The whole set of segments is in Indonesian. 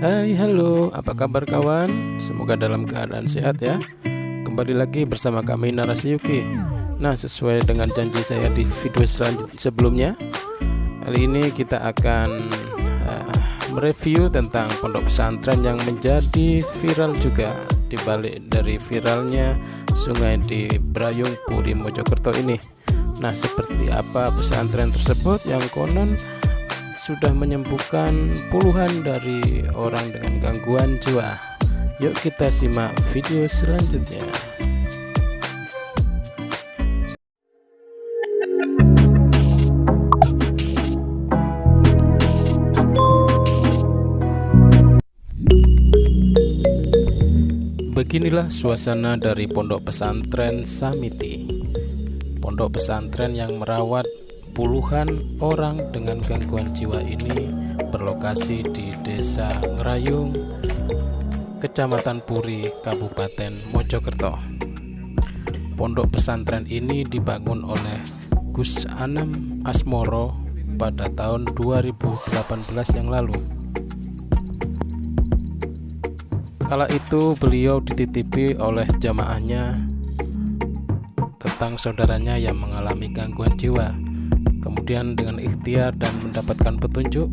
Hai, halo, apa kabar kawan? Semoga dalam keadaan sehat ya. Kembali lagi bersama kami Narasi Yuki. Nah, sesuai dengan janji saya di video sebelumnya, kali ini kita akan mereview tentang pondok pesantren yang menjadi viral juga dibalik dari viralnya sungai di Brayung Puri Mojokerto ini. Nah, seperti apa pesantren tersebut yang konon sudah menyembuhkan puluhan dari orang dengan gangguan jiwa. Yuk kita simak video selanjutnya. Beginilah suasana dari pondok pesantren Samiti. Pondok pesantren yang merawat puluhan orang dengan gangguan jiwa ini berlokasi di Desa Ngerayung, Kecamatan Puri, Kabupaten Mojokerto. Pondok pesantren ini dibangun oleh Gus Anam Asmoro pada tahun 2018 yang lalu. Kala itu beliau dititipi oleh jamaahnya tentang saudaranya yang mengalami gangguan jiwa. Kemudian dengan ikhtiar dan mendapatkan petunjuk,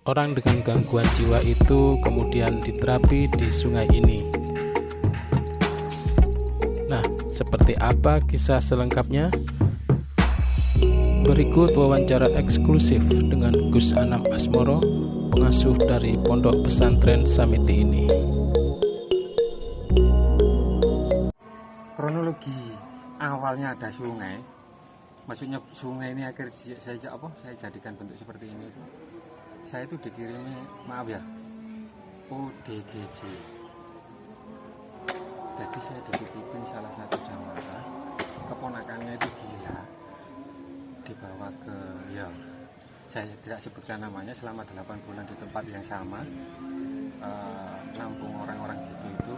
orang dengan gangguan jiwa itu kemudian diterapi di sungai ini. Nah, seperti apa kisah selengkapnya? Berikut wawancara eksklusif dengan Gus Anam Asmoro, pengasuh dari pondok pesantren Samiti ini. Kronologi awalnya ada sungai. Maksudnya sungai ini akhirnya saya jadikan bentuk seperti ini itu. Saya itu dikirimi, maaf ya, ODGJ. Jadi saya dititipin salah satu jamaah, keponakannya itu gila, dibawa ke, ya saya tidak sebutkan namanya, selama 8 bulan di tempat yang sama, nampung orang-orang gitu itu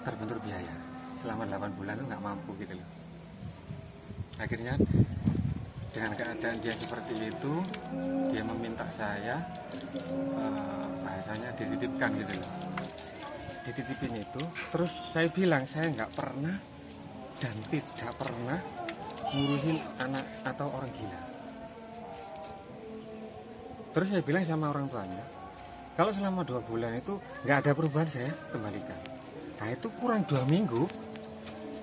terbentur biaya. Selama 8 bulan itu nggak mampu gitu loh. Akhirnya dengan keadaan dia seperti itu, dia meminta saya bahasanya dititipkan gitu loh. Dititipin itu, terus saya bilang saya nggak pernah dan tidak pernah ngurusin anak atau orang gila. Terus saya bilang sama orang tuanya, kalau selama 2 bulan itu nggak ada perubahan, saya kembalikan. Nah itu kurang 2 minggu,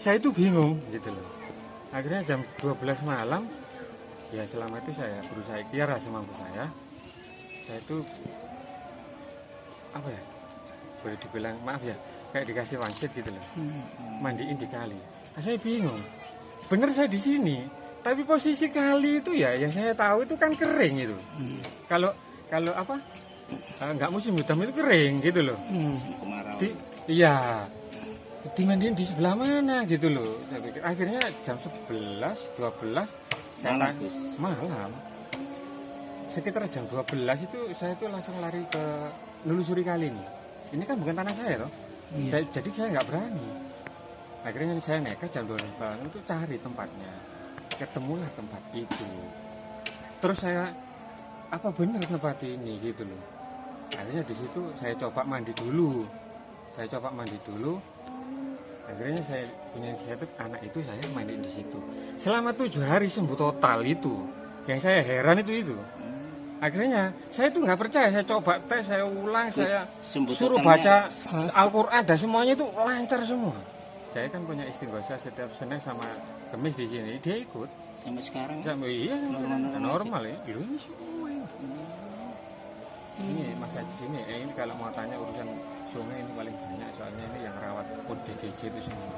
saya itu bingung gitu loh. Akhirnya jam 12 malam, ya selama itu saya berusaha ikhtiar semampu saya itu apa ya, boleh dibilang maaf ya, kayak dikasih wangsit gitu loh, mandiin di kali. Nah, saya bingung, bener saya di sini, tapi posisi kali itu ya yang saya tahu itu kan kering gitu. Kalau apa, nggak musim hitam itu kering gitu loh. Iya, dimandiin di sebelah mana gitu loh. Saya pikir akhirnya jam 11, 12 malam. Sekitar jam 12 itu saya tuh langsung lari ke nelusuri kali ini. Ini kan bukan tanah saya loh. Iya. Jadi saya nggak berani. Akhirnya saya nekat jam 12 malam itu cari tempatnya. Ketemulah tempat itu. Terus saya, apa benar tempat ini gitu loh. Akhirnya di situ saya coba mandi dulu. Akhirnya saya punya inisiatif, anak itu saya mandiin di situ. Selama 7 hari sembuh total itu. Yang saya heran itu. Akhirnya saya itu nggak percaya, saya coba tes, saya ulang, saya suruh baca Al-Quran dan semuanya itu lancar semua. Saya kan punya istighosa setiap Senin sama Kamis di sini, dia ikut. Sampai sekarang? Iya, normal ya. Ini semua ini. Ini masa di sini, ini kalau mau tanya urusan sungai ini paling banyak, soalnya ini yang rawat ODGJ itu semua,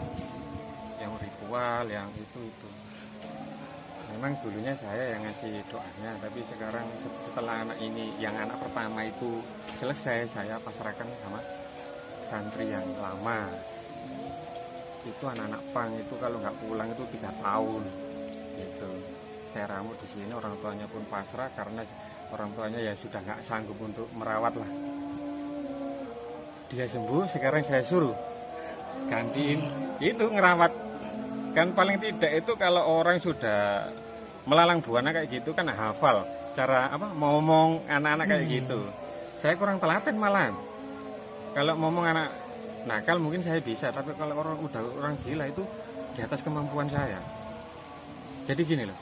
yang ritual, yang itu. Memang dulunya saya yang ngasih doanya, tapi sekarang setelah anak ini, yang anak pertama itu selesai, saya pasrahkan sama santri yang lama. Itu anak-anak pang itu kalau nggak pulang itu 3 tahun gitu. Saya ramu di sini, orang tuanya pun pasrah karena orang tuanya ya sudah nggak sanggup untuk merawat lah. Dia sembuh, sekarang saya suruh gantiin itu ngerawat. Kan paling tidak itu kalau orang sudah melalang buana kayak gitu kan hafal cara apa ngomong anak-anak kayak gitu. Saya kurang telaten malah. Kalau ngomong anak nakal mungkin saya bisa, tapi kalau orang gila itu di atas kemampuan saya. Jadi gini loh,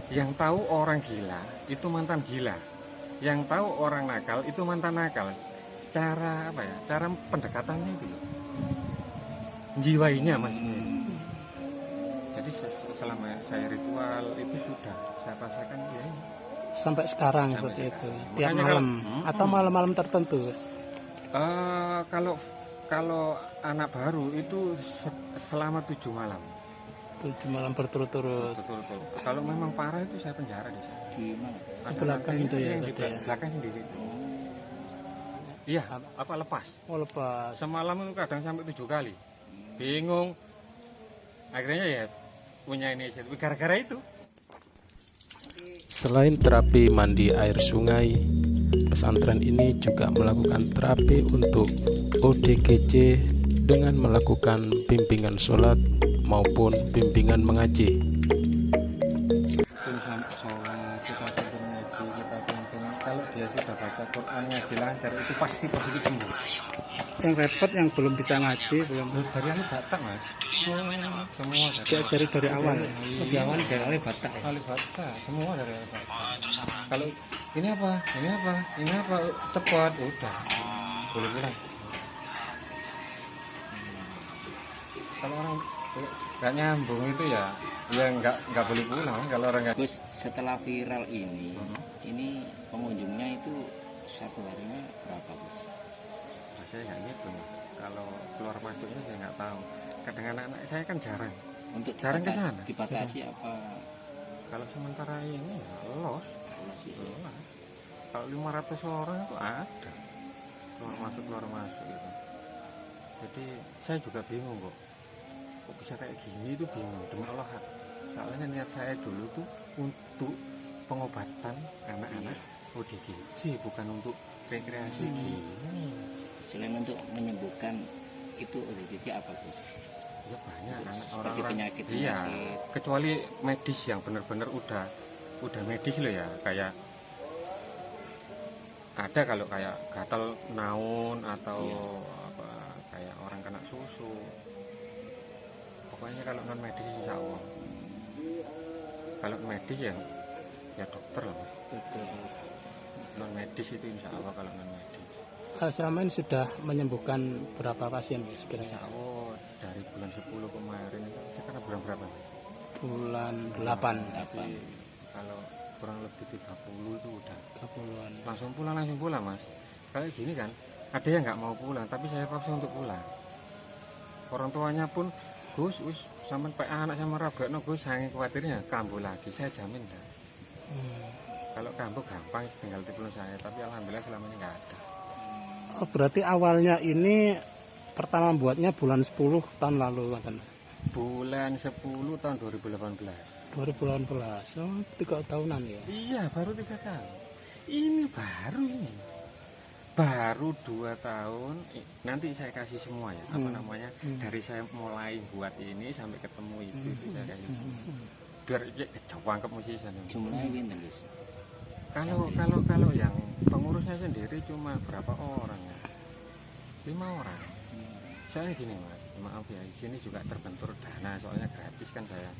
yang tahu orang gila itu mantan gila, yang tahu orang nakal itu mantan nakal. Cara apa ya? Cara pendekatannya itu loh, jiwainya maksudnya. Jadi selama saya ritual itu sudah saya rasakan ya ini. Sampai sekarang Sampai seperti itu, sekarang. tiap Makanya malam atau malam-malam tertentu. Kalau anak baru itu selama 7 malam. 7 malam berturut-turut. Betul. Kalau memang parah itu saya penjara di sana. Di mana? Di belakang itu ya, yang di tadi ya? belakang sendiri. Iya, apa lepas. Oh, lepas. Semalam itu kadang sampai 7 kali. Bingung. Akhirnya ya punya inisiatif gara-gara itu. Selain terapi mandi air sungai, pesantren ini juga melakukan terapi untuk ODGJ dengan melakukan bimbingan sholat maupun bimbingan mengaji. Sholat, kita pimpin ngaji, kita pimpin. Kalau dia sudah baca Quran, ngaji lancar, itu pasti positif sembuh. Yang repot yang belum bisa ngaji, belum Dari anu Batak mas, semua dari diajari dari awal. Di awal dari awal Batak ya. Kali Batak, semua dari Batak. Kalau ini apa, cepat, udah, boleh pulang. Kalau orang nggak nyambung itu ya nggak boleh pulang. Kalau orang nggak. Gus, setelah viral ini pengunjungnya itu satu harinya berapa Gus? Saya nggak ngitung. Kalau keluar masuknya saya nggak tahu. Kadang anak-anak saya kan jarang. Untuk Jarang ke sana. dibatasi apa? Kalau sementara ini ya los. Kalau 500 orang itu ada keluar masuk gitu. Jadi saya juga bingung kok bisa kayak gini itu bingung demi Allah. Soalnya niat saya dulu tuh untuk pengobatan anak-anak ODGJ, bukan untuk rekreasi gini. Selain untuk menyembuhkan itu ODGJ apa Gus? Ya banyak anak Seperti orang-orang. penyakit. Iya, kecuali medis yang benar-benar udah medis loh ya, kayak ada kalau kayak gatal naun atau apa kayak orang kena susu. Pokoknya kalau non medis insya Allah. Kalau medis ya dokter lah mas. Non medis itu insya Allah kalau non medis. Selama ini sudah menyembuhkan berapa pasien kira-kira? Insya Allah dari bulan 10 kemarin itu sekarang bulan berapa? Bulan 8. Tapi kalau kurang lebih 30 itu udah 30-an. langsung pulang mas. Kayak gini kan ada yang nggak mau pulang tapi saya paksa untuk pulang. Orang tuanya pun Gus sampai anak sama Rabekno Gus saking khawatirnya kambuh lagi, saya jamin dah. Kalau kambuh gampang tinggal tipu saya, tapi alhamdulillah selama ini nggak ada. Oh, berarti awalnya ini pertama buatnya bulan 10 tahun lalu kan? Bulan 10 tahun 2018. 2018. Oh, 3 tahunan ya. Iya, baru 3 tahun. Ini baru 2 tahun. Nanti saya kasih semua ya, apa namanya? Dari saya mulai buat ini sampai ketemu itu saya kasih semua. Biar kejawangkep musisi. Jumlahnya pinten Gus? Kalau yang pengurusnya sendiri cuma berapa orang ya? 5 orang. Soalnya gini mas, maaf ya, di sini juga terbentur dana, soalnya gratis kan saya.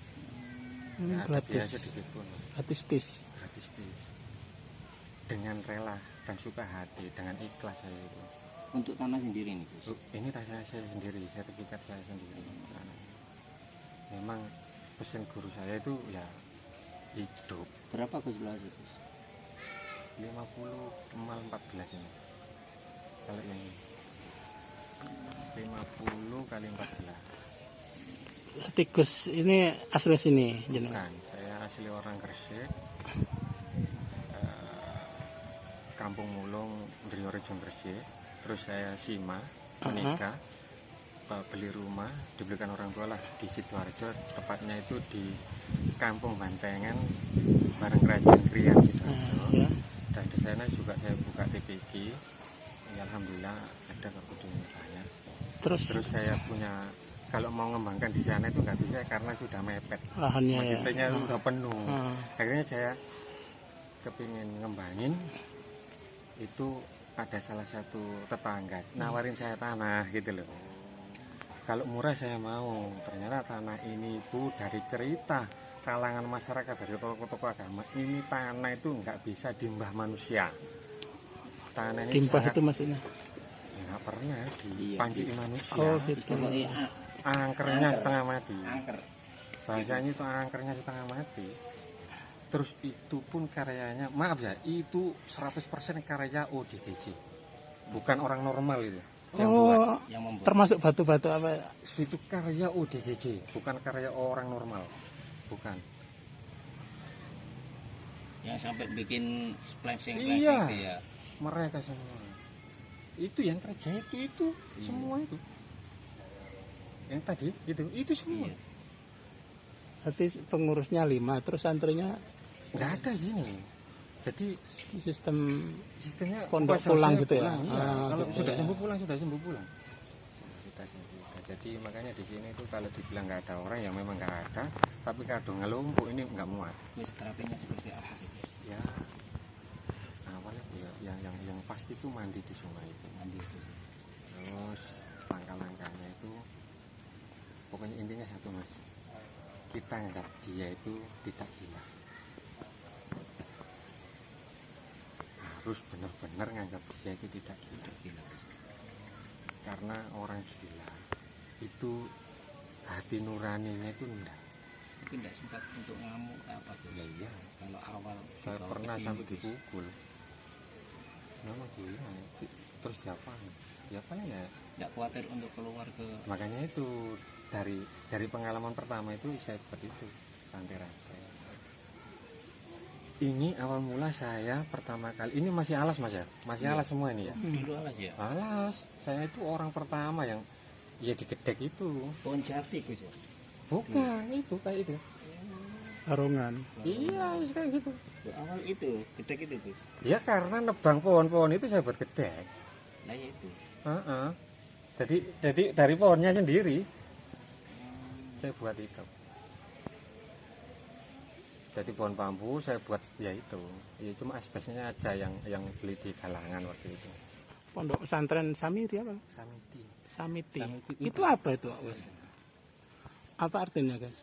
Ada biaya Gratis. sedikit pun. Gratis tis. Gratis. Dengan rela dan suka hati, dengan ikhlas saya itu. Untuk tanah sendiri nih Gus? Ini tas saya sendiri, sertifikat saya sendiri. Memang pesan guru saya itu ya hidup. Berapa Gus luas Gus? 50 mal 14 ini. Kalau ini 50 kali 14. Tikus ini asli sini jenengan. Bukan, saya asli orang Gresik. Kampung Mulung, Driorejo Gresik. Terus saya Sima, menikah, beli rumah, dibelikan orang tua lah di Sidoarjo, tepatnya itu di Kampung Bantengan, bareng Kerajaan Krian Sidoarjo. Ya. Dan di sana juga saya buka TPG. Ya, alhamdulillah ada kebutuhan banyak. Terus saya punya, kalau mau mengembangkan di sana itu nggak bisa karena sudah mepet. Lahannya ya. Maksudnya sudah penuh. Akhirnya saya kepingin ngembangin itu ada salah satu tetangga nawarin saya tanah gitu loh. Kalau murah saya mau. Ternyata tanah ini itu dari cerita kalangan masyarakat dari tokoh-tokoh agama, ini tanah itu nggak bisa dimbah manusia. Tanah ini Timpah sangat itu maksudnya. nggak pernah dipanci manusia. Oh gitu. Pokoknya Angkernya setengah mati. angker. Bahasanya itu angkernya setengah mati. Terus itu pun karyanya, maaf ya, itu 100% karya ODGJ. Bukan orang normal itu yang buat. Oh, Yang membuat termasuk batu-batu apa ya? Itu karya ODGJ, bukan karya orang normal. Bukan. yang sampai bikin splashing Iya. itu ya. Mereka semua. Itu yang kerja itu semua itu. Yang tadi itu semua. Iya. Berarti pengurusnya 5, terus santrinya Nggak ada sini. Jadi sistem sistemnya pondok pas pulang selesai gitu ya? pulang, iya. Ah, Kalau gitu sudah ya. sembuh pulang. Kita sembuh. Jadi makanya di sini itu kalau dibilang nggak ada orang ya memang nggak ada. Tapi kadang ngelumpuk ini nggak muat. Terus terapinya seperti apa sih? Ya awalnya ya yang pasti itu mandi di sungai itu. Mandi itu. Terus langkah-langkahnya itu pokoknya intinya satu mas, kita nganggap dia itu tidak gila. Harus benar-benar nganggap dia itu tidak gila. Karena orang gila itu hati nuraninya itu enggak. Tapi tidak sempat untuk ngamuk apa tuh? Ya iya, Kalau awal saya dibawa pernah kesini, sampai Gus. dipukul. Nama gila, terus diapain? Diapain ya? Tidak khawatir untuk keluar ke Makanya itu dari pengalaman pertama itu saya seperti itu rantai-rantai. Ini awal mula saya pertama kali ini masih alas mas ya, masih alas semua ini ya. dulu alas ya. Alas, saya itu orang pertama yang ya digedek itu. Pohon jati Gus ya. Bukan itu kayak itu. Arungan. Iya kayak gitu. Awal itu gedek itu Gus. Ya karena nebang pohon-pohon itu saya buat gedek. Nah ya itu. Heeh. Jadi dari pohonnya sendiri saya buat itu. Jadi pohon bambu saya buat ya itu. Ya cuma asbesnya aja yang beli di galangan waktu itu. Pondok pesantren Samiri apa? Samiti. Samiti. Samiti Itu apa itu? Apa artinya guys?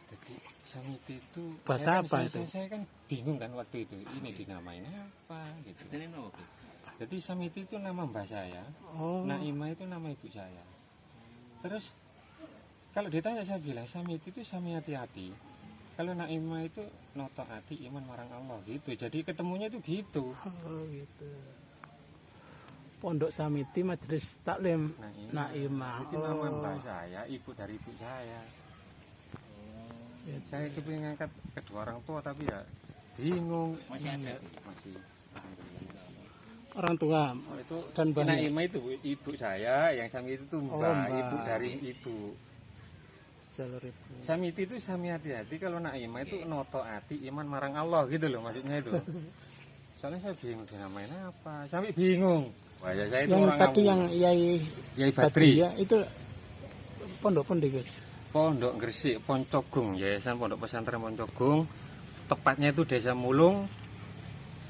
Jadi Samiti itu Bahasa saya kan- apa saya, itu? Saya kan bingung kan waktu itu. Ini dinamain apa gitu. Ini apa Gus? Jadi Samiti itu nama mbak saya. Oh, Naima itu nama ibu saya. Terus kalau ditanya saya bilang Samiti itu Sami hati-hati. Kalau Naima itu noto hati iman marang Allah gitu. Jadi ketemunya itu gitu. oh gitu. Pondok Samiti Majelis Taklim Naimah. Itu nama mbak saya, ibu dari ibu saya. Gitu. Saya kepingin ngangkat kedua orang tua tapi ya bingung. Masih ada? Masih. Orang tua Oh, itu dan banyak. Naima itu ibu saya, yang Sami itu tuh mbak, Mbak. ibu dari ibu. Jalur itu. Samiti itu Sami hati-hati, kalau Naima itu noto hati iman marang Allah gitu loh maksudnya itu. Soalnya saya bingung dinamain apa, Sami bingung. Wah ya saya itu Yang orang tadi ngawur. yang Yai Yai Badri, ya itu pondok pondok guys. Pondok Gresik, Poncogung, Yayasan Pondok Pesantren Poncogung. Tepatnya itu Desa Mulung,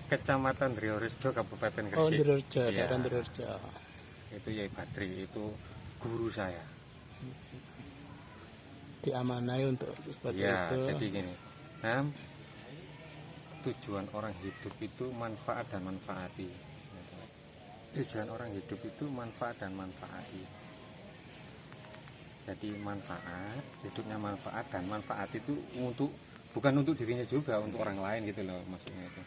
Kecamatan Driorejo, Kabupaten Oh, Gresik. Dirorja, Iya. daerah Dirorja. Itu Yai Badri, itu guru saya. Diamanai untuk seperti Ya, itu. jadi gini. Tujuan orang hidup itu manfaat dan manfaati. Tujuan orang hidup itu manfaat dan manfaati. Jadi manfaat, hidupnya manfaat dan manfaat itu untuk bukan untuk dirinya juga, untuk orang lain gitu loh maksudnya itu.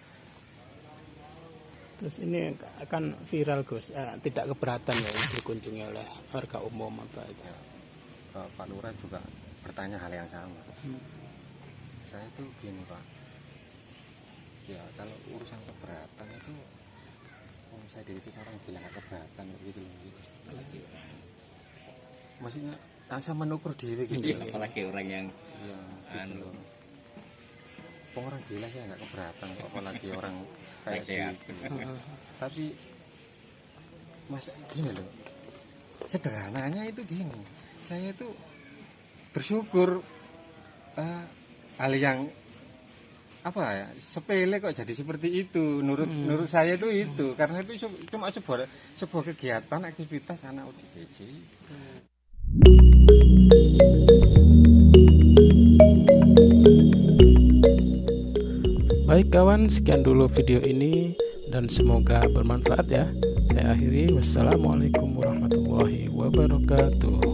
Terus ini akan viral Gus, tidak keberatan ya dikunjungi oleh warga umum apa itu. Ya, Pak Lurah juga bertanya hal yang sama. Saya itu gini Pak, ya kalau urusan keberatan itu saya diri orang gila nggak keberatan gitu loh. Gitu. Maksudnya saya menukur diri gitu. Iya, apalagi orang yang Iya, gitu Anu. loh. Orang gila saya nggak keberatan, apalagi orang kayak sehat. gitu. Tapi mas gini loh, sederhananya itu gini, saya itu bersyukur hal yang apa ya, sepele kok jadi seperti itu. Menurut saya itu karena itu cuma sebuah kegiatan aktivitas anak ODGJ. Baik kawan, sekian dulu video ini dan semoga bermanfaat ya. Saya akhiri, wassalamualaikum warahmatullahi wabarakatuh.